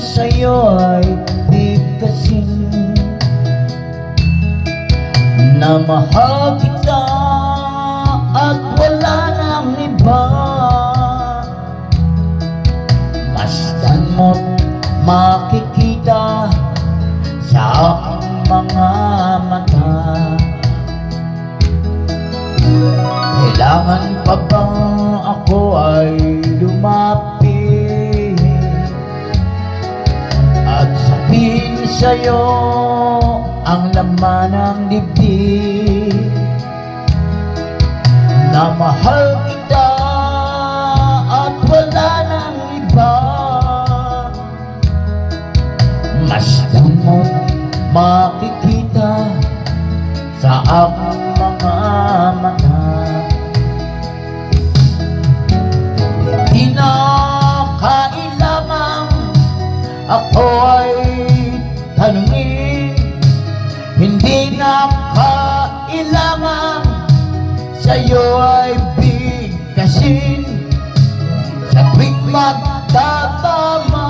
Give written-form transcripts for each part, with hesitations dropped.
sa'yo ay bigkasin na mahal kita at wala nang iba. Masdan mo't makikita sa aking mga mata. Kailangan pa bang ako ay lumapit at sabihin sa'yo ang laman ng dibdib na mahal kita at wala nang iba? Masdan mo't makikita sa aking mga mata. Hindi na kailangan ako ay tanungin, hindi na kailangan sa'yo ay bigkasin. Sa tuwing magtatama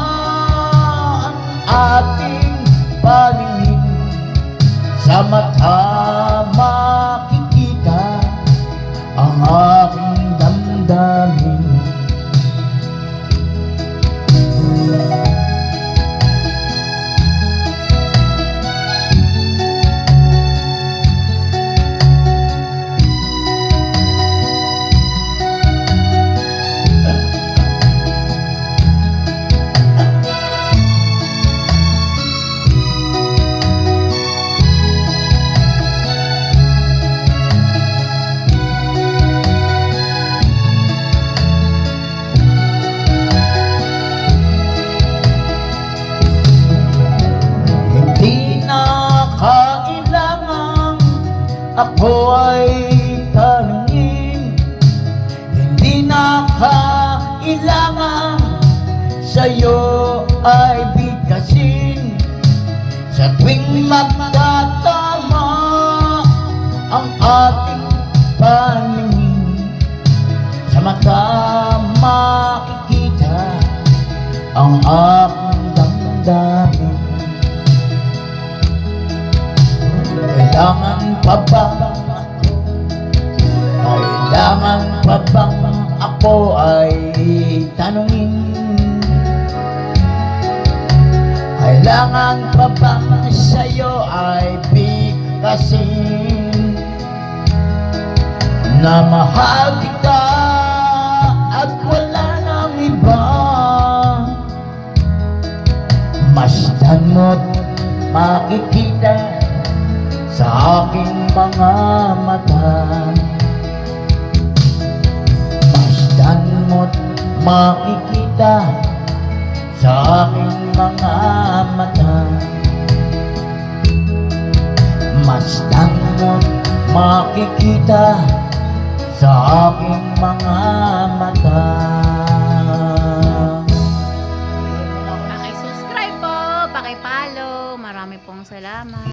ang ating paningin, sa mata makikita ang aking damdamin. Ako ay tanungin, hindi na kailangan sa'yo ay bigkasin. Sa tuwing magtatama ang ating paningin, sa mata makikita ang aking damdamin. Kailangan pa bang ako? Kailangan pa bang ako ay tanungin? Kailangan pa bang sa'yo ay bigkasin na mahal kita at wala nang iba? Masdan mo't makikita sa aking mga mata. Masdan mo't makikita sa aking mga mata. Masdan mo't makikita sa aking mga mata. Paki-subscribe po, paki-follow. Marami pong salamat.